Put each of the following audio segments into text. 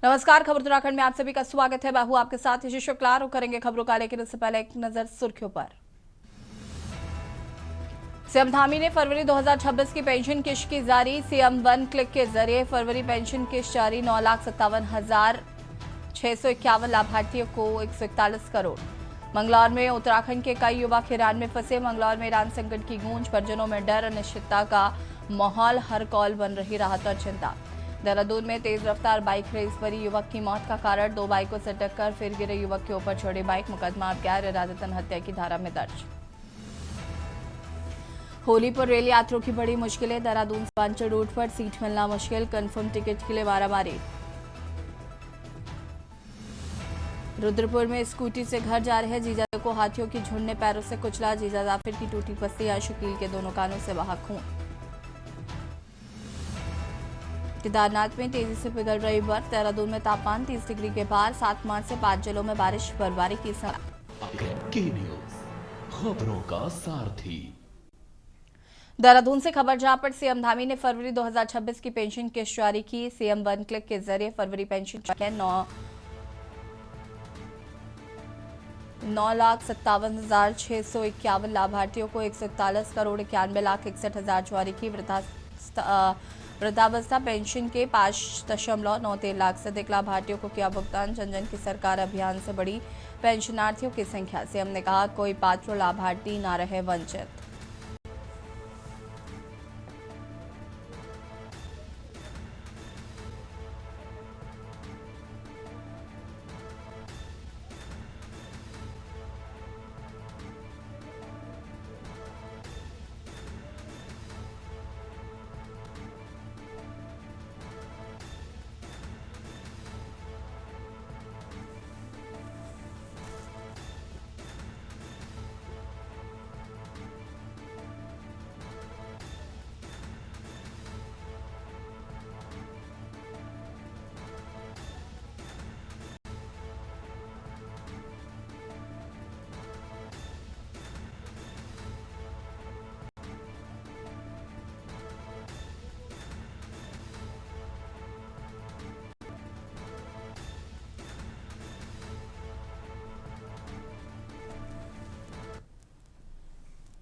नमस्कार, खबर उत्तराखंड में आप सभी का स्वागत है। मैं हूं आपके साथ यशी शुक्ला और करेंगे खबरों का, लेकिन इससे पहले एक नजर सुर्खियों पर। सीएम धामी ने फरवरी 2026 की पेंशन किश्त की जारी। सीएम वन क्लिक के जरिए फरवरी पेंशन किश्त जारी। 9,57,651 लाभार्थियों को 141 करोड़। मंगलौर में उत्तराखंड के कई युवक ईरान में फंसे। मंगलौर में ईरान संकट की गूंज, परिजनों में डर, अनिश्चितता का माहौल, हर कॉल बन रही राहत और चिंता। देहरादून में तेज रफ्तार बाइक रेस भरी, युवक की मौत का कारण, दो बाइकों से टक्कर, फिर गिरे युवक के ऊपर चढ़ी बाइक। मुकदमा अब गैर इरादतन हत्या की धारा में दर्ज। होली पर रेल यात्रियों की बड़ी मुश्किलें। देहरादून से पांचड़ रूट पर सीट मिलना मुश्किल, कंफर्म टिकट के लिए मारामारी। रुद्रपुर में स्कूटी से घर जा रहे जीजा को हाथियों की झुंड ने पैरों से कुचला। जीजा जाफिर की टूटी पस्तियां, शकील के दोनों कानों से बहा खून। केदारनाथ में तेजी से पिघल रही बर्फ। देहरादून में तापमान 30 डिग्री के पार। 7 मार्च से 5 जिलों में बारिश बर्फबारी की खबरों का सारथी। देहरादून से खबर, जहां पर सीएम धामी ने फरवरी 2026 की पेंशन किश्त जारी की। सीएम वन क्लिक के जरिए फरवरी पेंशन 9,57,651 लाभार्थियों को 141 करोड़ 91,61,000 जारी की। वृद्धावस्था पेंशन के 5.93 लाख से अधिक लाभार्थियों को किया भुगतान। जन जन की सरकार अभियान से बढ़ी पेंशनार्थियों की संख्या। सीएम ने कहा, कोई पात्र लाभार्थी न रहे वंचित।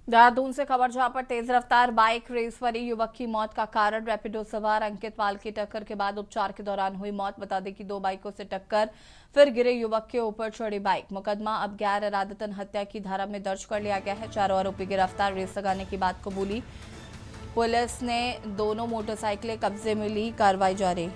देहरादून से खबर, जहां पर तेज रफ्तार बाइक रेस भरी, युवक की मौत का कारण रैपिडो सवार अंकित पाल की टक्कर के बाद उपचार के दौरान हुई मौत। बता दें कि दो बाइकों से टक्कर, फिर गिरे युवक के ऊपर चढ़ी बाइक। मुकदमा अब गैर इरादतन हत्या की धारा में दर्ज कर लिया गया है। चारों आरोपी गिरफ्तार, रेस लगाने की बात कबूली। पुलिस ने दोनों मोटरसाइकिलें कब्जे में ली, कार्रवाई जारी।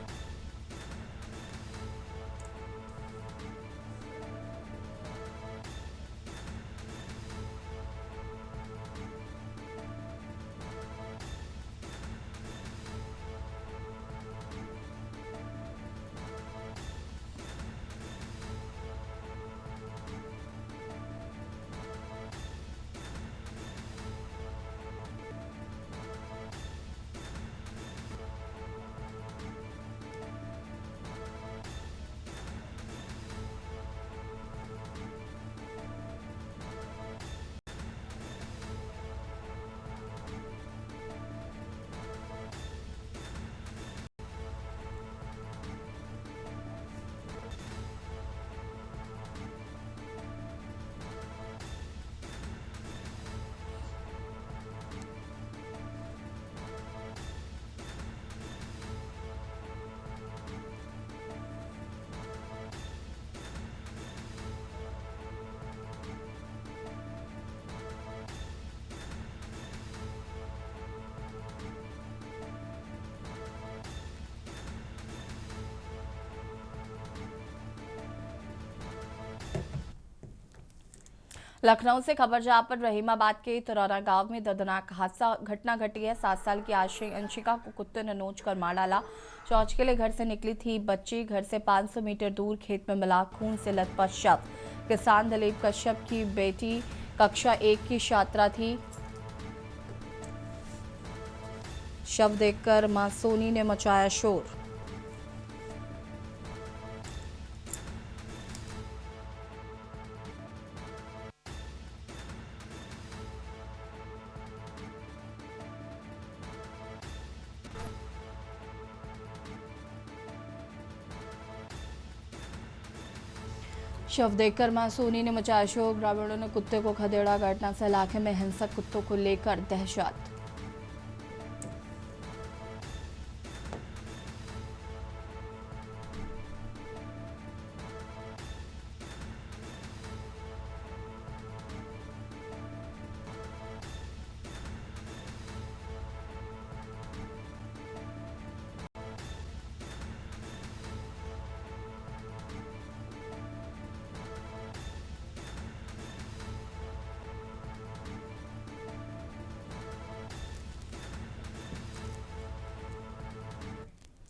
लखनऊ से खबर, जहां पर रहीमाबाद के तरौरा गांव में दर्दनाक हादसा घटना घटी है। 7 साल की अंशिका को कुत्ते ने नोच कर मार डाला। शौच के लिए घर से निकली थी बच्ची, घर से 500 मीटर दूर खेत में मिला खून से लथपथ शव। किसान दिलीप कश्यप की बेटी कक्षा 1 की छात्रा थी। शव देखकर मां सोनी ने मचाया शोर। शव देखकर मां सोनी ने मचाया शोर। ग्रामीणों ने कुत्ते को खदेड़ा। घटना से इलाके में हिंसक कुत्तों को लेकर दहशत।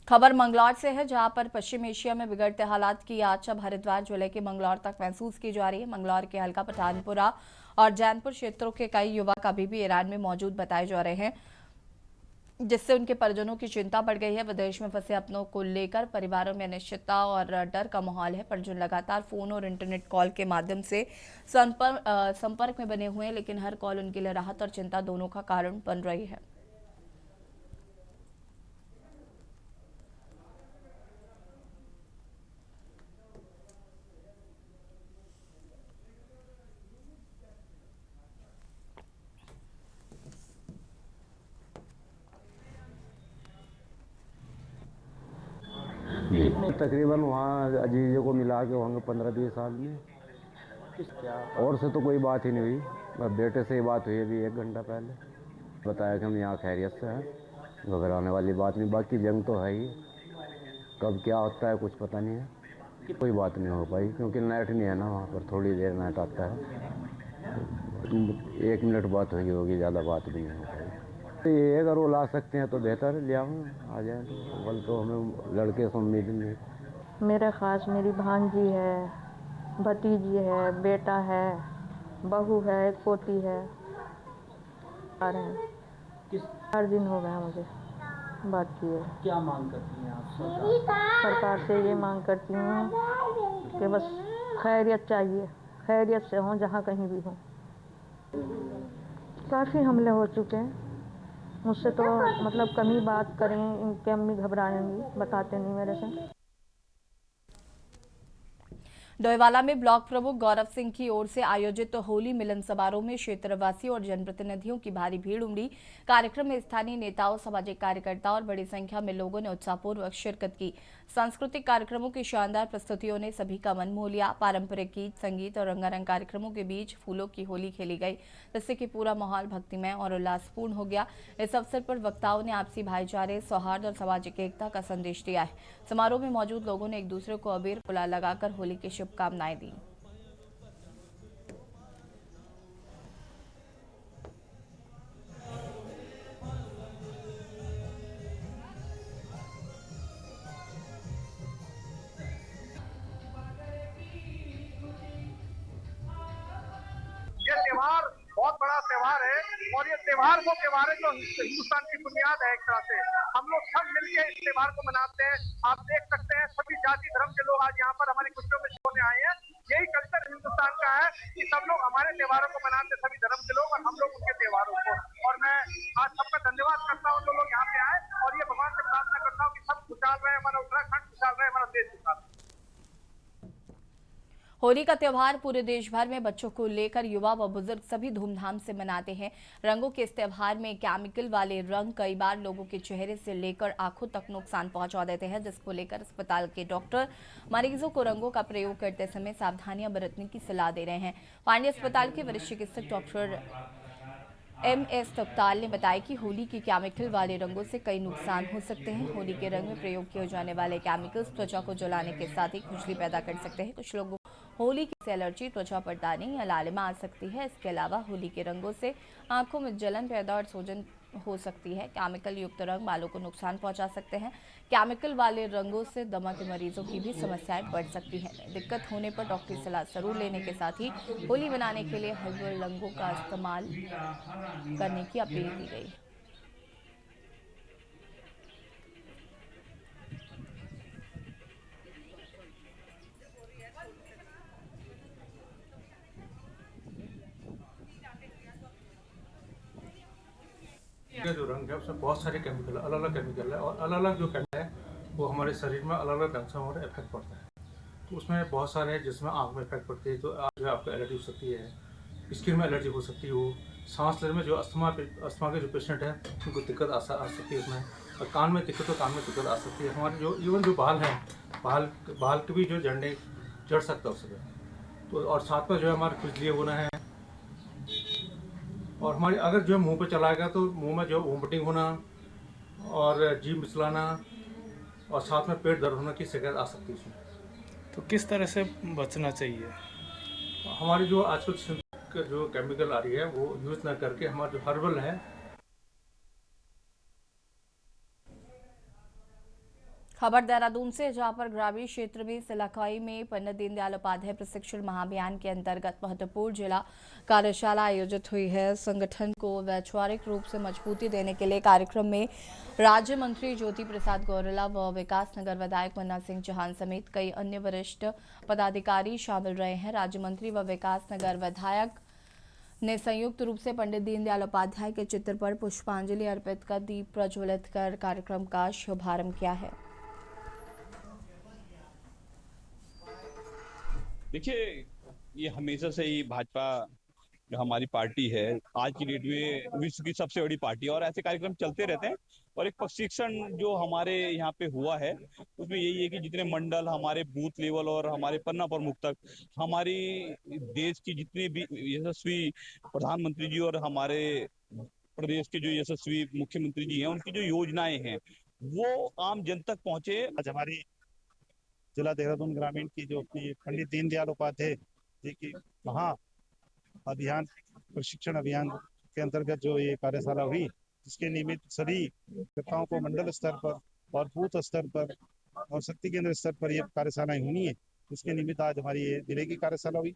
खबर मंगलौर से है, जहां पर पश्चिम एशिया में बिगड़ते हालात की आंच अब हरिद्वार जिले के मंगलौर तक महसूस की जा रही है। मंगलौर के हल्का पठानपुरा और जैनपुर क्षेत्रों के कई युवक अभी भी ईरान में मौजूद बताए जा रहे हैं, जिससे उनके परिजनों की चिंता बढ़ गई है। विदेश में फंसे अपनों को लेकर परिवारों में अनिश्चितता और डर का माहौल है। परिजन लगातार फोन और इंटरनेट कॉल के माध्यम से संपर्क में बने हुए हैं, लेकिन हर कॉल उनके लिए राहत और चिंता दोनों का कारण बन रही है। तकरीबन वहाँ अजीजों को मिला के होंगे 15-20 साल में। और से तो कोई बात ही नहीं हुई, बस बेटे से ही बात हुई अभी 1 घंटा पहले। बताया कि हम यहाँ खैरियत से हैं, घबराने वाली बात नहीं। बाकी जंग तो है ही, कब क्या होता है कुछ पता नहीं है। कोई बात नहीं हो पाई क्योंकि नेट नहीं है ना वहाँ पर, थोड़ी देर नेट आता है। 1 मिनट बात हुई होगी, ज़्यादा बात भी नहीं हो पाई। तो ये अगर वो ला सकते हैं तो बेहतर है, ले आओ आ जाए। तो कल तो हमें लड़के से उम्मीद नहीं। मेरे ख़ास मेरी भांजी है, भतीजी है, बेटा है, बहू है, एक पोती है। आ रहे हैं 4 दिन हो गए मुझे बात किए। क्या मांग करती हैं आप सरकार से ये मांग करती हूँ कि बस खैरियत चाहिए, खैरियत से हों जहाँ कहीं भी हों। काफ़ी हमले हो चुके हैं, मुझसे तो मतलब कम ही बात करें, इनके अम्मी घबराएंगी, बताते नहीं मेरे से। डोईवाला में ब्लॉक प्रमुख गौरव सिंह की ओर से आयोजित होली मिलन समारोह में क्षेत्रवासियों और जनप्रतिनिधियों की भारी भीड़ उमड़ी। कार्यक्रम में स्थानीय नेताओं, सामाजिक कार्यकर्ताओं और बड़ी संख्या में लोगों ने उत्साहपूर्वक शिरकत की। सांस्कृतिक कार्यक्रमों की शानदार प्रस्तुतियों ने सभी का मन मोह लिया। पारंपरिक गीत, संगीत और रंगारंग कार्यक्रमों के बीच फूलों की होली खेली गई, जिससे कि पूरा माहौल भक्तिमय और उल्लासपूर्ण हो गया। इस अवसर पर वक्ताओं ने आपसी भाईचारे, सौहार्द और सामाजिक एकता का संदेश दिया है। समारोह में मौजूद लोगों ने एक दूसरे को अबीर गुलाल लगाकर होली की शुभकामनाएं दी। ये त्योहार बहुत बड़ा त्योहार है और ये त्योहार वो त्योहार है जो हिंदुस्तान की बुनियाद है। एक तरह से हम लोग सब मिलकर इस त्योहार को मनाते हैं। आप देख सकते हैं सभी जाति धर्म के लोग आज यहाँ पर हमारी खुशियों में होने आए हैं। यही कल्चर हिंदुस्तान का है कि सब लोग हमारे त्योहारों को मनाते हैं, सभी धर्म के लोग, और हम लोग उनके त्योहारों को। और मैं आज सबका धन्यवाद करता हूँ जो लोग यहाँ पे आए, और ये भगवान से प्रार्थना करता हूँ कि सब खुशहाल रहे, हमारा उत्तराखंड खुशहाल रहे, हमारा देश खुशहाल रहे। होली का त्योहार पूरे देश भर में बच्चों को लेकर युवा व बुजुर्ग सभी धूमधाम से मनाते हैं। रंगों के इस त्योहार में केमिकल वाले रंग कई बार लोगों के चेहरे से लेकर आंखों तक नुकसान पहुंचा देते हैं, जिसको लेकर अस्पताल के डॉक्टर मरीजों को रंगों का प्रयोग करते समय सावधानियां बरतने की सलाह दे रहे हैं। पांडे अस्पताल के वरिष्ठ चिकित्सक डॉक्टर MS तख्ताल ने बताया कि होली के केमिकल वाले रंगों से कई नुकसान हो सकते हैं। होली के रंग में प्रयोग किए जाने वाले केमिकल्स त्वचा को जलाने के साथ ही खुजली पैदा कर सकते हैं। कुछ लोगों होली की एलर्जी, त्वचा पर दाने या लालिमा आ सकती है। इसके अलावा होली के रंगों से आंखों में जलन पैदा और सूजन हो सकती है। केमिकल युक्त रंग बालों को नुकसान पहुंचा सकते हैं। केमिकल वाले रंगों से दमा के मरीजों की भी समस्याएं बढ़ सकती हैं। दिक्कत होने पर डॉक्टरी सलाह जरूर लेने के साथ ही होली मनाने के लिए हर्बल रंगों का इस्तेमाल करने की अपील की गई। ये जो रंग है उसमें बहुत सारे केमिकल अलग अलग केमिकल है, और अलग अलग जो केमिकल है वो हमारे शरीर में अलग अलग ढंग से हमारे इफेक्ट पड़ता है। उसमें बहुत सारे हैं जिसमें आँख में इफेक्ट पड़ती है, तो जो है आपको एलर्जी हो सकती है, स्किन में एलर्जी हो सकती है, वो सांस लेने में जो अस्थमा के जो पेशेंट हैं उनको दिक्कत आ सकती है उसमें, और कान में दिक्कत, तो कान में दिक्कत आ सकती है। हमारे जो इवन जो बाल हैं, बाल के भी जो जड़ सकता है उससे, तो और साथ में जो है हमारे खुजली होना है, और हमारी अगर जो है मुंह पे चलाएगा तो मुंह में जो वोमिटिंग होना और जीभ मिचलाना और साथ में पेट दर्द होने की शिकायत आ सकती है इसमें। तो किस तरह से बचना चाहिए? हमारी जो आजकल जो केमिकल आ रही है वो यूज़ ना करके हमारा जो हर्बल है। खबर देहरादून से, जहां पर ग्रामीण क्षेत्र में सिलाखाई में पंडित दीनदयाल उपाध्याय प्रशिक्षण महाअभियान के अंतर्गत महत्वपूर्ण जिला कार्यशाला आयोजित हुई है। संगठन को वैचारिक रूप से मजबूती देने के लिए कार्यक्रम में राज्य मंत्री ज्योति प्रसाद गौरला व विकास नगर विधायक मन्ना सिंह चौहान समेत कई अन्य वरिष्ठ पदाधिकारी शामिल रहे हैं। राज्य मंत्री व विकास नगर विधायक ने संयुक्त रूप से पंडित दीनदयाल उपाध्याय के चित्र पर पुष्पांजलि अर्पित कर दीप प्रज्वलित कर कार्यक्रम का शुभारंभ किया है। देखिए, ये हमेशा से ही भाजपा जो हमारी पार्टी है, आज की डेट में विश्व की सबसे बड़ी पार्टी है, और ऐसे कार्यक्रम चलते रहते हैं। और एक प्रशिक्षण जो हमारे यहाँ पे हुआ है उसमें यही है कि जितने मंडल हमारे बूथ लेवल और हमारे पन्ना प्रमुख तक हमारी देश की जितनी भी यशस्वी प्रधानमंत्री जी और हमारे प्रदेश के जो यशस्वी मुख्यमंत्री जी हैं, उनकी जो योजनाएं हैं वो आम जन तक पहुंचे। आज हमारी जिला देहरादून ग्रामीण की जो अपनी पंडित दीनदयाल उपाध्याय जी की महा अभियान प्रशिक्षण अभियान के अंतर्गत जो ये कार्यशाला हुई, जिसके निमित्त सभी नेताओं को मंडल स्तर पर और बूथ स्तर पर और शक्ति केंद्र स्तर पर ये कार्यशालाएं होनी है। इसके निमित्त आज हमारी ये जिले की कार्यशाला हुई।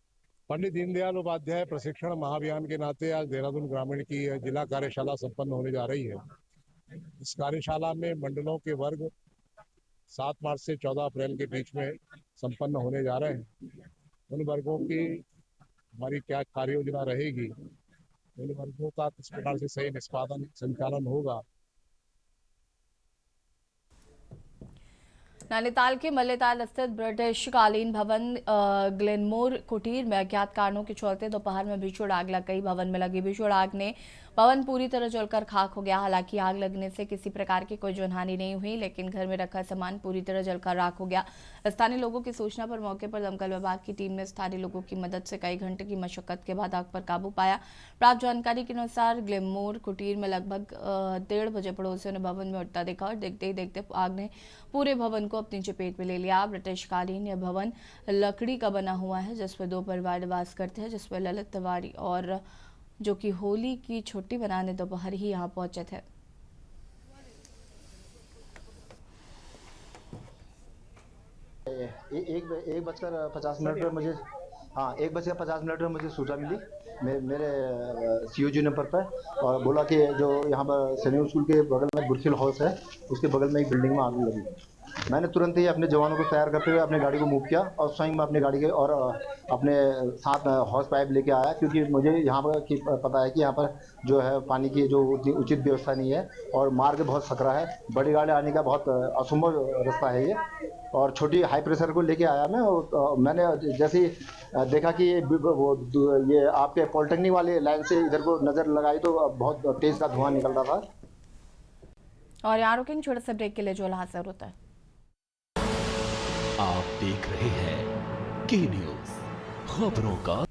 पंडित दीनदयाल उपाध्याय प्रशिक्षण महाअभियान के नाते आज देहरादून ग्रामीण की जिला कार्यशाला संपन्न होने जा रही है। इस कार्यशाला में मंडलों के वर्ग 7 मार्च से 14 अप्रैल के बीच में संपन्न होने जा रहे हैं। उन वर्गों की हमारी क्या कार्य योजना रहेगी, उन वर्गों का किस प्रकार से सही निष्पादन संचालन होगा। नैनीताल के मल्लेताल स्थित ब्रिटिश कालीन भवन ग्लेनमोर कुटीर में अज्ञात कारणों के चलते दोपहर में भीषण आग लग गई। भवन में लगी भीषण आग ने भवन पूरी तरह जलकर खाक हो गया। हालांकि आग लगने से किसी प्रकार की कोई जनहानि नहीं हुई, लेकिन घर में रखा सामान पूरी तरह जलकर राख हो गया। स्थानीय लोगों की सूचना पर मौके पर दमकल विभाग की टीम ने स्थानीय लोगों की मदद से कई घंटे की मशक्कत के बाद आग पर काबू पाया। प्राप्त जानकारी के अनुसार ग्लेनमोर कुटीर में लगभग 1:30 बजे पड़ोसियों ने भवन में उठता देखा और देखते ही देखते आग ने पूरे भवन को अपनी चपेट में ले लिया। ब्रिटिश कालीन यह भवन लकड़ी का बना हुआ है, जिसमें 2 परिवार निवास करते हैं, जिसमें ललित तिवारी और जो कि होली की छुट्टी मनाने दोपहर ही यहां पहुंचे थे। एक बजकर 50 मिनट पर मुझे 1:50 में मुझे सूचना मिली मेरे COG नंबर पर, और बोला कि जो यहाँ पर सैनिक स्कूल के बगल में गुरखिल हाउस है, उसके बगल में एक बिल्डिंग में आग लगी। मैंने तुरंत ही अपने जवानों को तैयार करते हुए अपनी गाड़ी को मूव किया और स्वयं मैं अपनी गाड़ी के और अपने साथ हॉस पाइप लेके आया, क्योंकि मुझे यहाँ पर पता है कि यहाँ पर जो है पानी की जो उचित व्यवस्था नहीं है और मार्ग बहुत सकरा है। बड़ी गाड़ी आने का बहुत असंभव रास्ता है ये, और छोटी हाई प्रेशर को लेके आया मैं। और मैंने जैसे ही देखा कि ये आपके पॉलिटेक्निक वाले लाइन से इधर को नज़र लगाई तो बहुत तेज का धुआं निकल रहा था। और यहाँ रुकेंगे छोटे से ब्रेक के लिए, जो हासिल होता है। आप देख रहे हैं के न्यूज, खबरों का।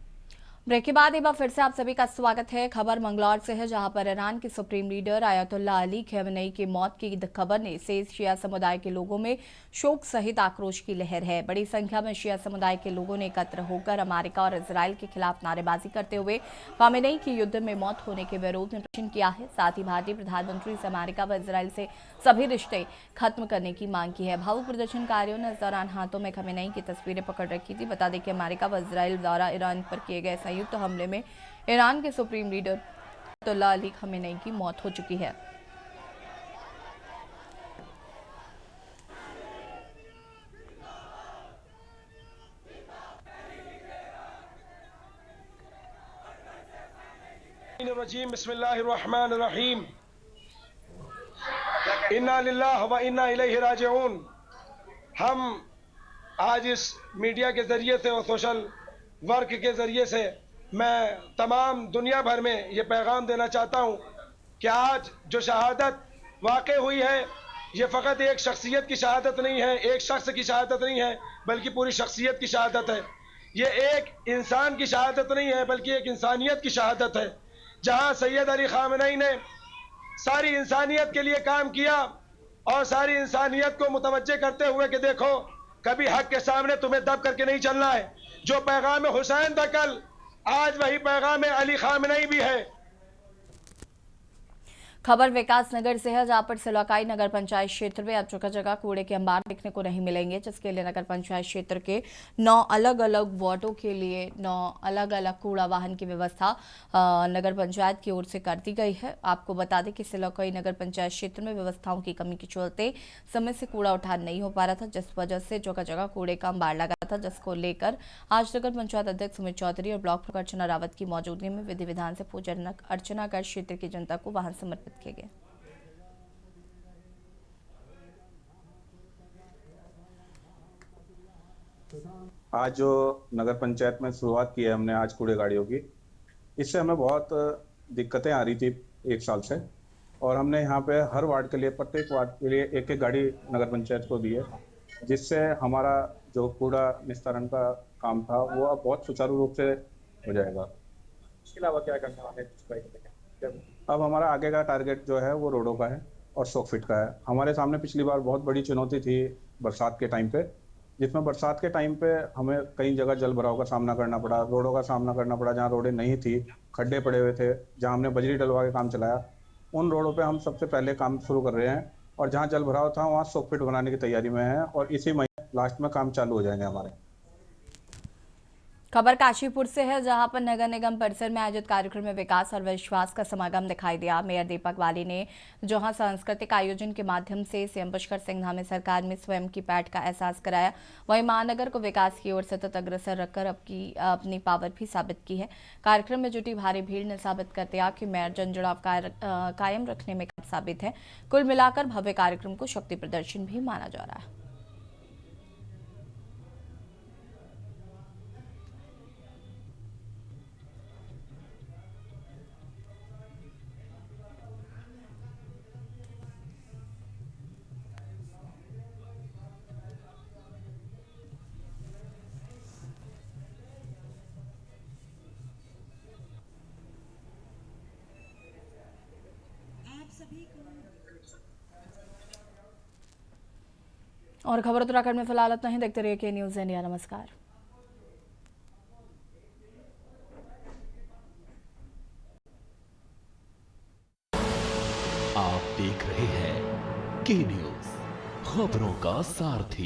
ब्रेक के बाद एक बार फिर से आप सभी का स्वागत है। खबर मंगलौर से है, जहां पर ईरान के supreme leader Ayatollah Ali Khamenei की मौत की खबर ने से शिया समुदाय के लोगों में शोक सहित आक्रोश की लहर है। बड़ी संख्या में शिया समुदाय के लोगों ने एकत्र होकर अमेरिका और इजराइल के खिलाफ नारेबाजी करते हुए खमेनी की युद्ध में मौत होने के विरोध में प्रदर्शन किया है। साथ ही भारतीय प्रधानमंत्री से अमेरिका व इजराइल से सभी रिश्ते खत्म करने की मांग की है। भावुक प्रदर्शनकारियों ने इस दौरान हाथों में खमेनी की तस्वीरें पकड़ रखी थी। बता दें कि अमेरिका व इजराइल द्वारा ईरान पर किए गए संयुक्त हमले में ईरान के supreme leader Ayatollah Ali Khamenei की मौत हो चुकी है। बिस्मिल्लाहिर्रहमानिर्रहीम, इन्ना लिल्लाहि व इन्ना इलैहि राजिऊन। हम आज इस मीडिया के ज़रिए से और सोशल वर्क के ज़रिए से मैं तमाम दुनिया भर में ये पैगाम देना चाहता हूँ कि आज जो शहादत वाक़ई हुई है, ये फ़कत एक शख्सियत की शहादत नहीं है, एक शख्स की शहादत नहीं है, बल्कि पूरी शख्सियत की शहादत है। ये एक इंसान की शहादत नहीं है, बल्कि एक इंसानियत की शहादत है। जहाँ सैयद अली ख़ामेनी ने सारी इंसानियत के लिए काम किया और सारी इंसानियत को मुतवज्जे करते हुए कि देखो, कभी हक के सामने तुम्हें दब करके नहीं चलना है। जो पैगाम हुसैन था कल, आज वही पैगाम अली ख़ामेनी भी है। खबर विकास नगर से है, जहां पर सिलाकाई नगर पंचायत क्षेत्र में अब जगह जगह कूड़े के अंबार देखने को नहीं मिलेंगे, जिसके लिए नगर पंचायत क्षेत्र के 9 अलग अलग वार्डों के लिए 9 अलग अलग कूड़ा वाहन की व्यवस्था नगर पंचायत की ओर से कर दी गई है। आपको बता दें कि सिलाकाई नगर पंचायत क्षेत्र में व्यवस्थाओं की कमी के चलते समय से कूड़ा उठान नहीं हो पा रहा था, जिस वजह से जगह जगह कूड़े का अंबार लगा था, जिसको लेकर आज नगर पंचायत अध्यक्ष सुमित चौधरी और ब्लॉक प्रमुख अर्चना रावत की मौजूदगी में विधि विधान से पूजन अर्चना कर क्षेत्र की जनता को वाहन समर्पित किए गए। आज जो नगर पंचायत में शुरुआत की है हमने आज कूड़े गाड़ियों की, इससे हमें बहुत दिक्कतें आ रही थी 1 साल से, और हमने यहाँ पे हर वार्ड के लिए, प्रत्येक वार्ड के लिए एक एक गाड़ी नगर पंचायत को दी है, जिससे हमारा जो कूड़ा निस्तारण का काम था वो अब बहुत सुचारू रूप से हो जाएगा। इसके अलावा क्या करने वाले हैं? अब हमारा आगे का टारगेट जो है वो रोडों का है और 100 फीट का है। हमारे सामने पिछली बार बहुत बड़ी चुनौती थी बरसात के टाइम पे, जिसमें बरसात के टाइम पे हमें कई जगह जल भराव का सामना करना पड़ा, रोडों का सामना करना पड़ा, जहाँ रोडें नहीं थी, खड्डे पड़े हुए थे, जहाँ हमने बजरी डलवा के काम चलाया। उन रोडों पे हम सबसे पहले काम शुरू कर रहे हैं, और जहाँ जल भराव था वहाँ 100 फीट बनाने की तैयारी में है, और इसी महीने लास्ट में काम चालू हो जाएंगे हमारे। खबर काशीपुर से है, जहां पर नगर निगम परिसर में आयोजित कार्यक्रम में विकास और विश्वास का समागम दिखाई दिया। मेयर दीपक वाली ने जहां सांस्कृतिक आयोजन के माध्यम से सीएम पुष्कर सिंह धामी सरकार में स्वयं की पैठ का एहसास कराया, वहीं महानगर को विकास की ओर सतत अग्रसर रखकर अपनी पावर भी साबित की है। कार्यक्रम में जुटी भारी भीड़ ने साबित कर दिया कि मेयर जनजुड़ाव कायम रखने में साबित है। कुल मिलाकर भव्य कार्यक्रम को शक्ति प्रदर्शन भी माना जा रहा है। और खबर उत्तराखंड में फिलहाल इतना ही। देखते रहिए के न्यूज़ इंडिया। नमस्कार। आप देख रहे हैं के न्यूज़, खबरों का सारथी।